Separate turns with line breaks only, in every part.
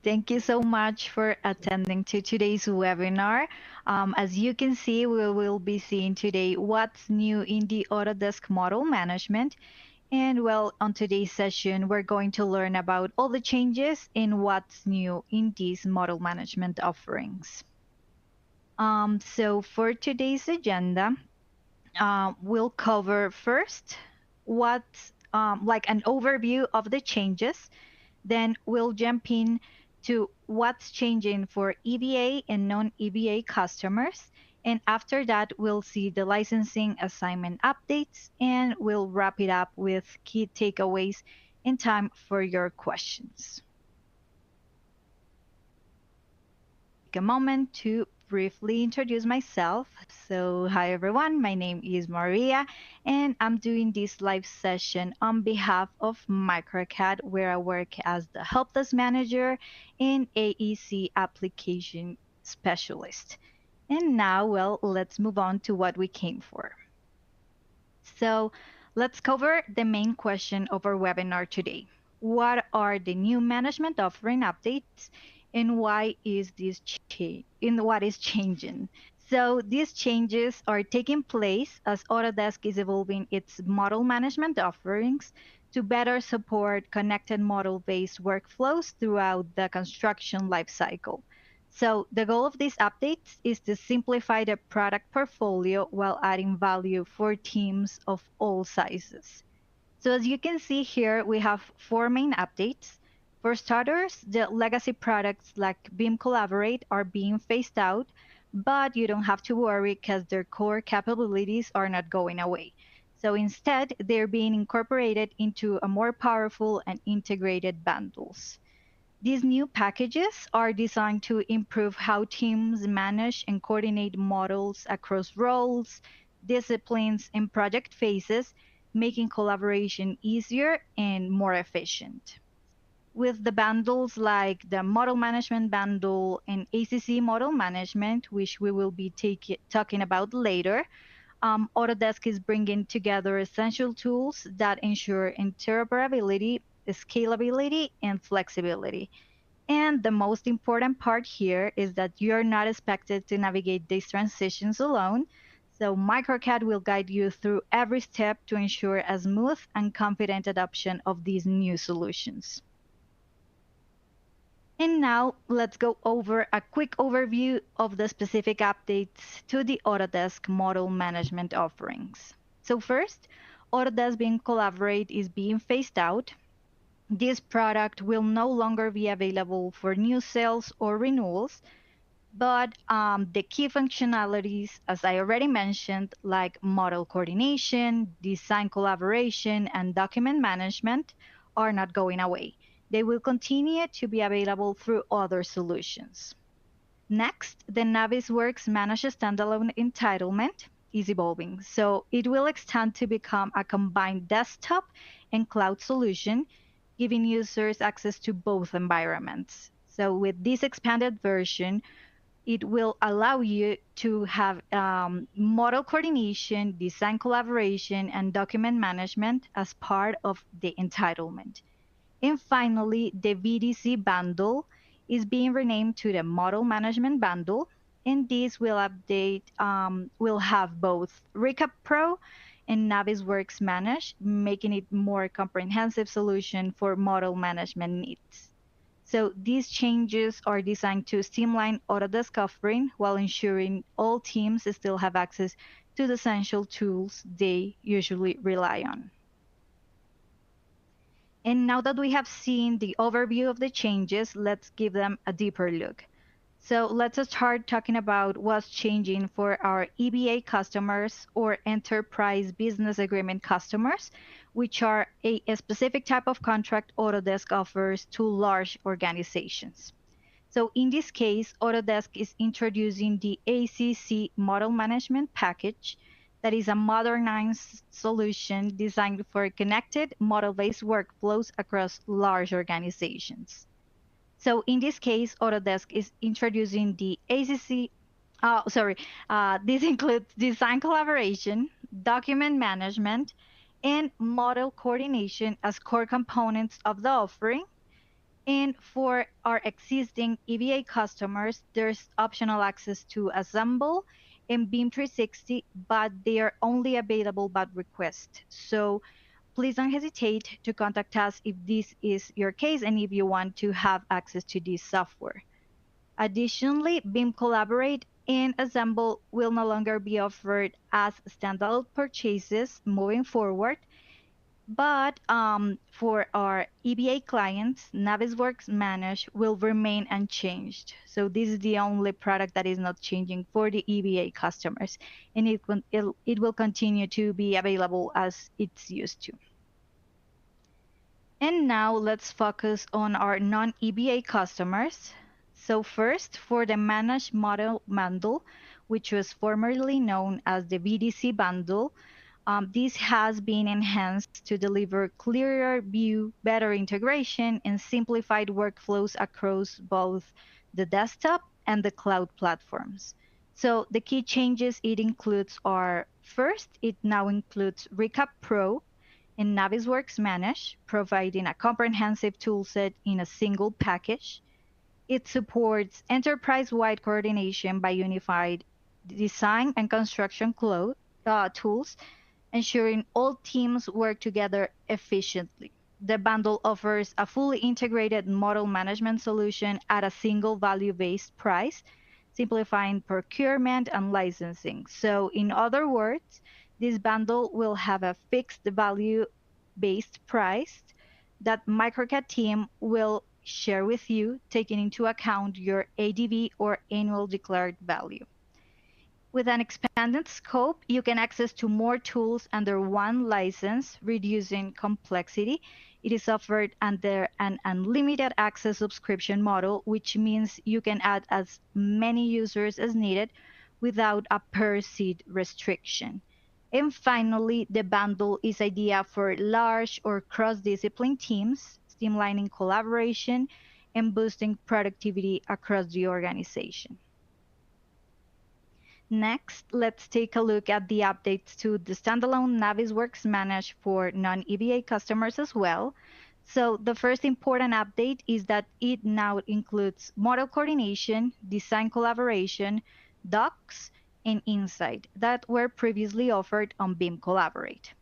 Thank you so much for attending to today's webinar. As you can see, we will be seeing today what's new in the Autodesk model management. And well, on today's session, we're going to learn about all the changes in what's new in these model management offerings. So for today's agenda, we'll cover first what's like an overview of the changes. Then we'll jump in to what's changing for EBA and non-EBA customers. And after that, we'll see the licensing assignment updates, and we'll wrap it up with key takeaways in time for your questions. Take a moment to briefly introduce myself. So, hi everyone, my name is Maria, and I'm doing this live session on behalf of MicroCAD, where I work as the help desk manager and AEC application specialist. And now, well, let's move on to what we came for. So, let's cover the main question of our webinar today. What are the new management offering updates, and why is this what is changing? So these changes are taking place as Autodesk is evolving its model management offerings to better support connected model-based workflows throughout the construction lifecycle. So the goal of these updates is to simplify the product portfolio while adding value for teams of all sizes. So as you can see here, we have four main updates. For starters, the legacy products like BIM Collaborate are being phased out, but you don't have to worry because their core capabilities are not going away. So instead, they're being incorporated into a more powerful and integrated bundles. These new packages are designed to improve how teams manage and coordinate models across roles, disciplines, and project phases, making collaboration easier and more efficient. With the bundles like the Model Management Bundle and ACC Model Management, which we will be talking about later, Autodesk is bringing together essential tools that ensure interoperability, scalability, and flexibility. And the most important part here is that you're not expected to navigate these transitions alone. So MicroCAD will guide you through every step to ensure a smooth and confident adoption of these new solutions. And now let's go over a quick overview of the specific updates to the Autodesk model management offerings. So first, Autodesk BIM Collaborate is being phased out. This product will no longer be available for new sales or renewals, but the key functionalities, as I already mentioned, like model coordination, design collaboration, and document management, are not going away. They will continue to be available through other solutions. Next, the Navisworks Managed Standalone Entitlement is evolving. So it will extend to become a combined desktop and cloud solution, giving users access to both environments. So with this expanded version, it will allow you to have model coordination, design collaboration, and document management as part of the entitlement. And finally, the VDC bundle is being renamed to the Model Management Bundle, and this will have both Recap Pro and Navisworks Manage, making it more comprehensive solution for model management needs. So these changes are designed to streamline Autodesk offering while ensuring all teams still have access to the essential tools they usually rely on. And now that we have seen the overview of the changes, let's give them a deeper look. So let's start talking about what's changing for our EBA customers or Enterprise Business Agreement customers, which are a specific type of contract Autodesk offers to large organizations. So in this case, Autodesk is introducing the ACC Model Management Package that is a modernized solution designed for connected model-based workflows across large organizations. So in this case, Autodesk is introducing the ACC. This includes design collaboration, document management, and model coordination as core components of the offering. And for our existing EBA customers, there's optional access to Assemble and BIM 360, but they are only available by request. So please don't hesitate to contact us if this is your case and if you want to have access to this software. Additionally, BIM Collaborate and Assemble will no longer be offered as standalone purchases moving forward, but for our EBA clients, Navisworks Manage will remain unchanged. So this is the only product that is not changing for the EBA customers, and it will continue to be available as it's used to. And now let's focus on our non-EBA customers. So first, for the Managed Model Bundle, which was formerly known as the VDC Bundle, this has been enhanced to deliver clearer view, better integration, and simplified workflows across both the desktop and the cloud platforms. So the key changes it includes are first, it now includes Recap Pro and Navisworks Manage, providing a comprehensive toolset in a single package. It supports enterprise-wide coordination by unified design and construction tools, ensuring all teams work together efficiently. The bundle offers a fully integrated model management solution at a single value-based price, simplifying procurement and licensing. So, in other words, this bundle will have a fixed value-based price that MicroCAD team will share with you, taking into account your ADV or annual declared value. With an expanded scope, you can access to more tools under one license, reducing complexity. It is offered under an unlimited access subscription model, which means you can add as many users as needed without a per seat restriction. And finally, the bundle is ideal for large or cross-discipline teams, streamlining collaboration and boosting productivity across the organization. Next, let's take a look at the updates to the standalone Navisworks Manage for non-EBA customers as well. So the first important update is that it now includes model coordination, design collaboration, docs, and insight that were previously offered on BIM Collaborate.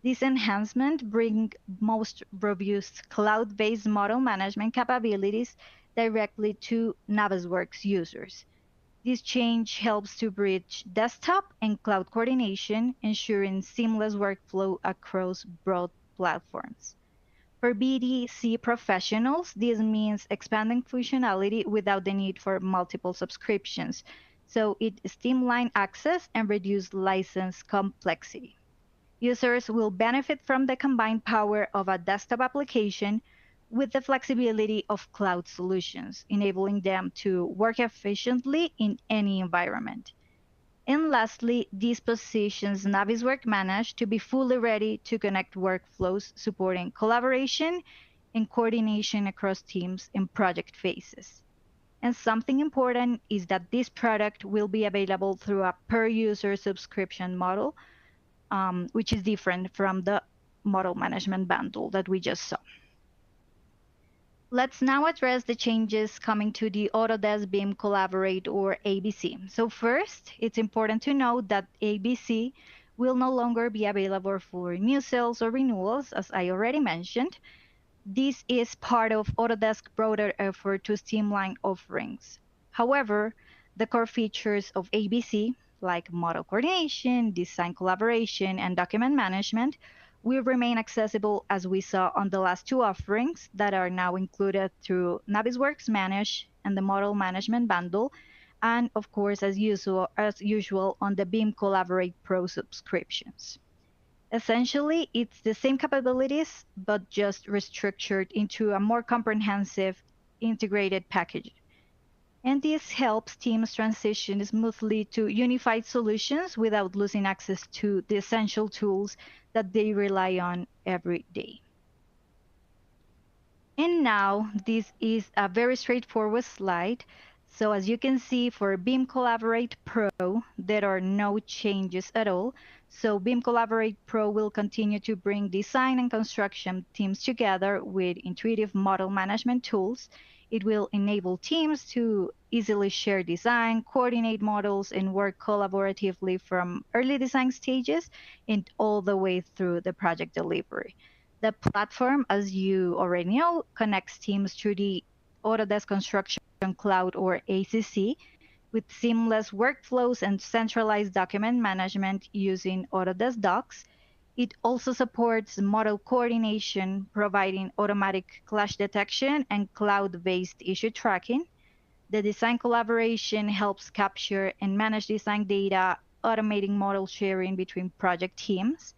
This enhancement brings most robust cloud-based model management capabilities directly to Navisworks users. This change helps to bridge desktop and cloud coordination, ensuring seamless workflow across broad platforms. For BDC professionals, this means expanding functionality without the need for multiple subscriptions. So it streamlines access and reduces license complexity. Users will benefit from the combined power of a desktop application with the flexibility of cloud solutions, enabling them to work efficiently in any environment. And lastly, this positions Navisworks Manage to be fully ready to connect workflows, supporting collaboration and coordination across teams and project phases. And something important is that this product will be available through a per user subscription model, which is different from the model management bundle that we just saw. Let's now address the changes coming to the Autodesk BIM Collaborate or ABC. So first, it's important to note that ABC will no longer be available for new sales or renewals, as I already mentioned. This is part of Autodesk's broader effort to streamline offerings. However, the core features of ABC, like model coordination, design collaboration, and document management, will remain accessible as we saw on the last two offerings that are now included through Navisworks Manage and the Model Management Bundle, and of course, as usual on the BIM Collaborate Pro subscriptions. Essentially, it's the same capabilities, but just restructured into a more comprehensive, integrated package. And this helps teams transition smoothly to unified solutions without losing access to the essential tools that they rely on every day. And now this is a very straightforward slide. So as you can see for BIM Collaborate Pro, there are no changes at all. So BIM Collaborate Pro will continue to bring design and construction teams together with intuitive model management tools. It will enable teams to easily share design, coordinate models, and work collaboratively from early design stages and all the way through the project delivery. The platform, as you already know, connects teams through the Autodesk Construction Cloud or ACC with seamless workflows and centralized document management using Autodesk Docs. It also supports model coordination, providing automatic clash detection and cloud-based issue tracking. The design collaboration helps capture and manage design data, automating model sharing between project teams.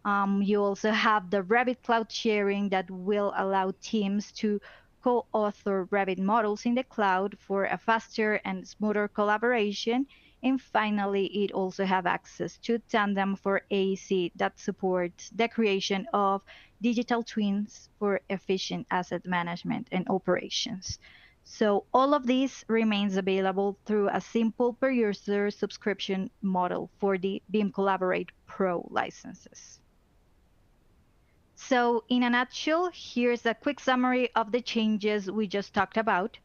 You also have the Revit cloud sharing that will allow teams to co-author Revit models in the cloud for a faster and smoother collaboration. And finally, it also have access to Tandem for AEC that supports the creation of digital twins for efficient asset management and operations. So all of this remains available through a simple per user subscription model for the BIM Collaborate Pro licenses. So in a nutshell, here's a quick summary of the changes we just talked about.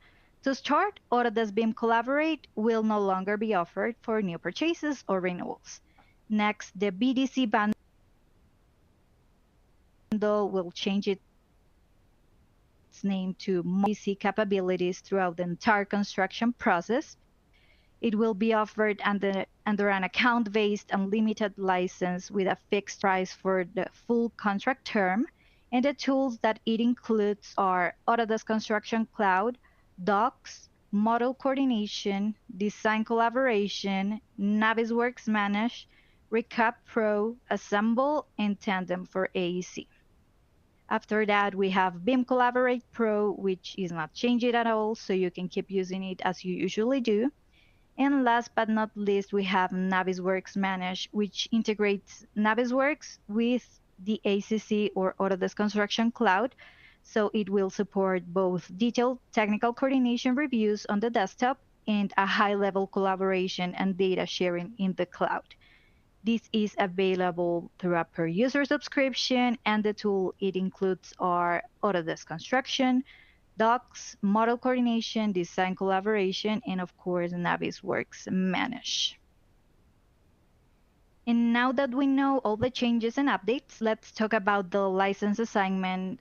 To start, Autodesk BIM Collaborate will no longer be offered for new purchases or renewals. Next, the BDC bundle will change its name to BDC capabilities throughout the entire construction process. It will be offered under an account-based unlimited license with a fixed price for the full contract term. And the tools that it includes are Autodesk Construction Cloud, Docs, Model Coordination, Design Collaboration, Navisworks Manage, Recap Pro, Assemble, and Tandem for AEC. After that, we have BIM Collaborate Pro, which is not changing at all, so you can keep using it as you usually do. And last but not least, we have Navisworks Manage, which integrates Navisworks with the ACC or Autodesk Construction Cloud. So it will support both detailed technical coordination reviews on the desktop and a high-level collaboration and data sharing in the cloud. This is available through a per-user subscription, and the tool it includes are Autodesk Construction, Docs, model coordination, design collaboration, and of course, Navisworks Manage. And now that we know all the changes and updates, let's talk about the license assignment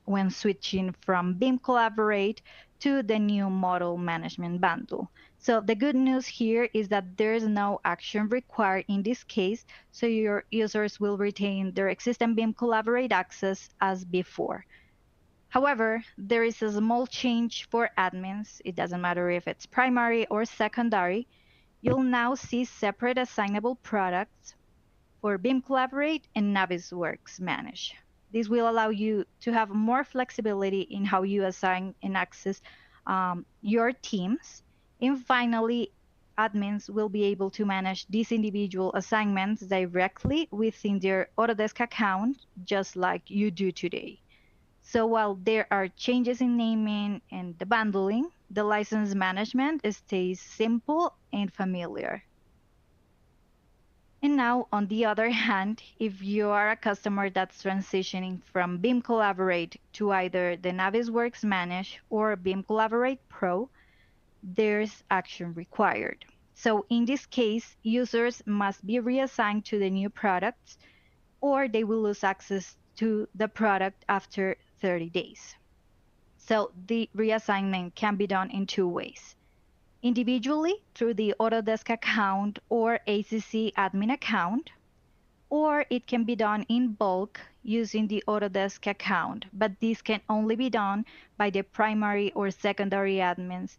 when switching from BIM Collaborate to the new model management bundle. So the good news here is that there's no action required in this case, so your users will retain their existing BIM Collaborate access as before. However, there is a small change for admins. It doesn't matter if it's primary or secondary. You'll now see separate assignable products for BIM Collaborate and Navisworks Manage. This will allow you to have more flexibility in how you assign and access your teams. And finally, admins will be able to manage these individual assignments directly within their Autodesk account, just like you do today. So while there are changes in naming and the bundling, the license management stays simple and familiar. And now, on the other hand, if you are a customer that's transitioning from BIM Collaborate to either the Navisworks Manage or BIM Collaborate Pro, there's action required. So in this case, users must be reassigned to the new products, or they will lose access to the product after 30 days. So the reassignment can be done in two ways. Individually through the Autodesk account or ACC admin account, or it can be done in bulk using the Autodesk account, but this can only be done by the primary or secondary admins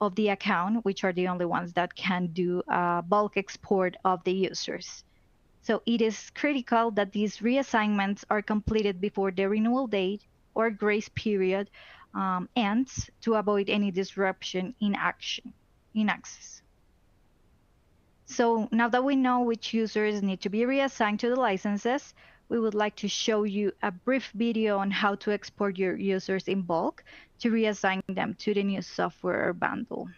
of the account, which are the only ones that can do a bulk export of the users. So it is critical that these reassignments are completed before the renewal date or grace period ends to avoid any disruption in access. So now that we know which users need to be reassigned to the licenses, we would like to show you a brief video on how to export your users in bulk to reassign them to the new software bundle.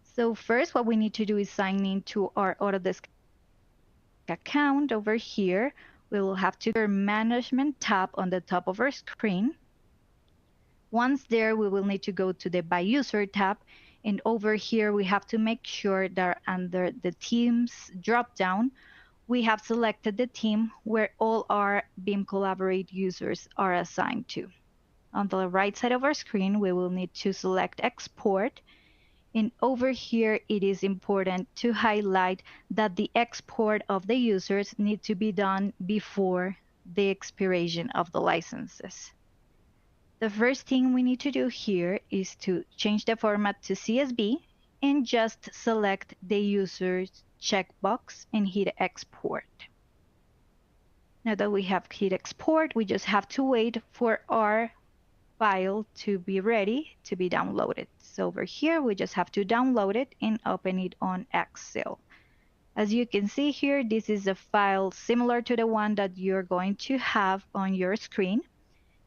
So first, what we need to do is sign in to our Autodesk account over here, we will have to go management tab on the top of our screen. Once there, we will need to go to the by user tab. And over here, we have to make sure that under the teams drop down, we have selected the team where all our BIM Collaborate users are assigned to. On the right side of our screen, we will need to select export. And over here, it is important to highlight that the export of the users need to be done before the expiration of the licenses. The first thing we need to do here is to change the format to CSV and just select the user's checkbox and hit export. Now that we have hit export, we just have to wait for our file to be ready to be downloaded. So over here, we just have to download it and open it on Excel. As you can see here, this is a file similar to the one that you're going to have on your screen.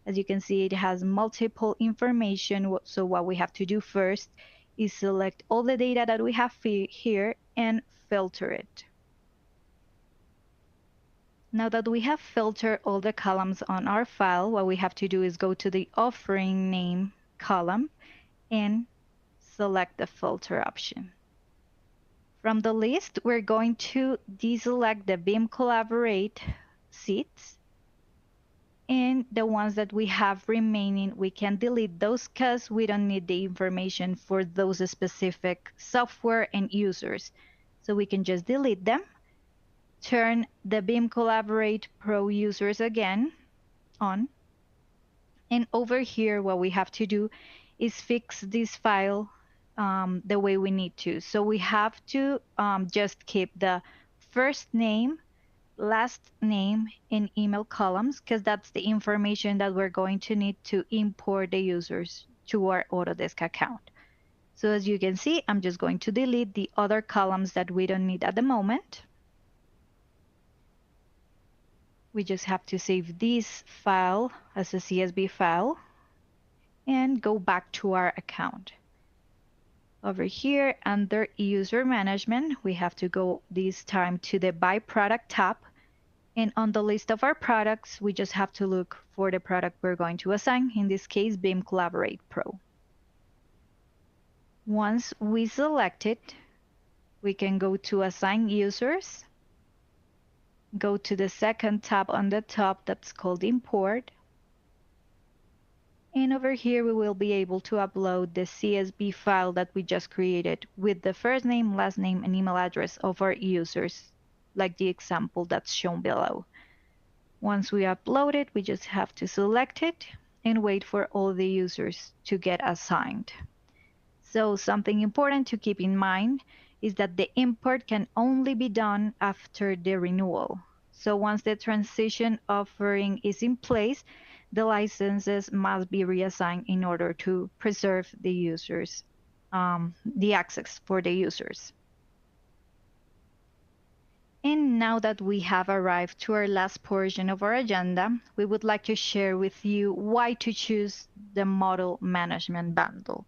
As you can see, it has multiple information. So what we have to do first is select all the data that we have here and filter it. Now that we have filtered all the columns on our file, what we have to do is go to the offering name column and select the filter option. From the list, we're going to deselect the BIM Collaborate seats, and the ones that we have remaining, we can delete those because we don't need the information for those specific software and users. So we can just delete them, turn the BIM Collaborate Pro users again on, and over here what we have to do is fix this file the way we need to. So we have to just keep the first name, last name, and email columns because that's the information that we're going to need to import the users to our Autodesk account. So as you can see, I'm just going to delete the other columns that we don't need at the moment. We just have to save this file as a CSV file and go back to our account. Over here under user management, we have to go this time to the by product tab. And on the list of our products, we just have to look for the product we're going to assign, in this case, BIM Collaborate Pro. Once we select it, we can go to assign users, go to the second tab on the top that's called import. And over here, we will be able to upload the CSV file that we just created with the first name, last name, and email address of our users, like the example that's shown below. Once we upload it, we just have to select it and wait for all the users to get assigned. So something important to keep in mind is that the import can only be done after the renewal. So once the transition offering is in place, the licenses must be reassigned in order to preserve the users, the access for the users. And now that we have arrived to our last portion of our agenda, we would like to share with you why to choose the Model Management Bundle.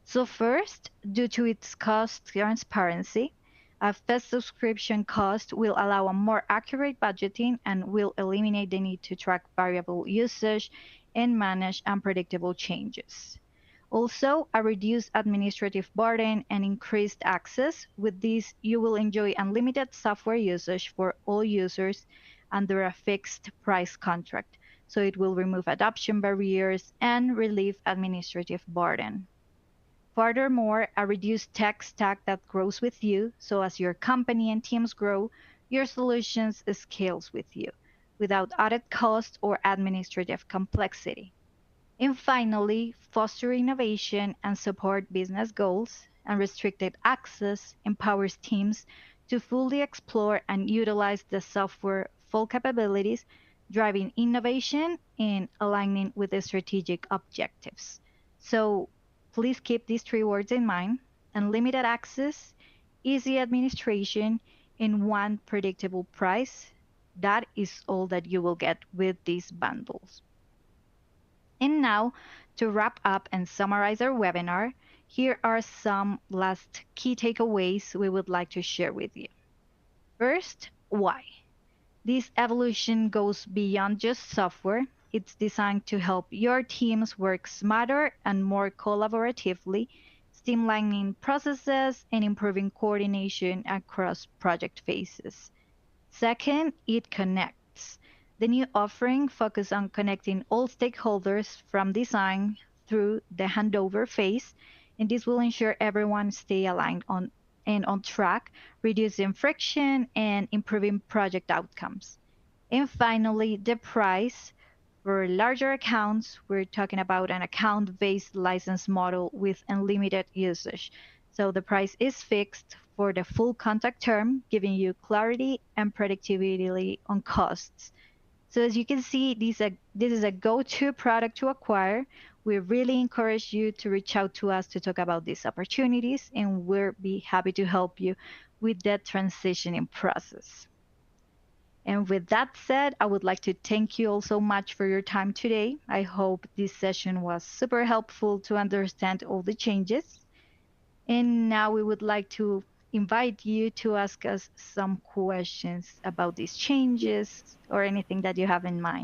So first, due to its cost transparency, a fixed subscription cost will allow a more accurate budgeting and will eliminate the need to track variable usage and manage unpredictable changes. Also, a reduced administrative burden and increased access. With this, you will enjoy unlimited software usage for all users under a fixed price contract. So it will remove adoption barriers and relieve administrative burden. Furthermore, a reduced tech stack that grows with you. So as your company and teams grow, your solutions scales with you without added cost or administrative complexity. And finally, foster innovation and support business goals. Unrestricted access empowers teams to fully explore and utilize the software full capabilities, driving innovation and aligning with the strategic objectives. So please keep these three words in mind: unlimited access, easy administration, and one predictable price. That is all that you will get with these bundles. And now, to wrap up and summarize our webinar, here are some last key takeaways we would like to share with you. First, why. This evolution goes beyond just software. It's designed to help your teams work smarter and more collaboratively, streamlining processes and improving coordination across project phases. Second, it connects. The new offering focuses on connecting all stakeholders from design through the handover phase, and this will ensure everyone stay aligned on track, reducing friction and improving project outcomes. And finally, the price. For larger accounts, we're talking about an account-based license model with unlimited usage. So the price is fixed for the full contract term, giving you clarity and predictability on costs. So as you can see, this is a go-to product to acquire. We really encourage you to reach out to us to talk about these opportunities, and we'll be happy to help you with that transitioning process. And with that said, I would like to thank you all so much for your time today. I hope this session was super helpful to understand all the changes. And now we would like to invite you to ask us some questions about these changes or anything that you have in mind.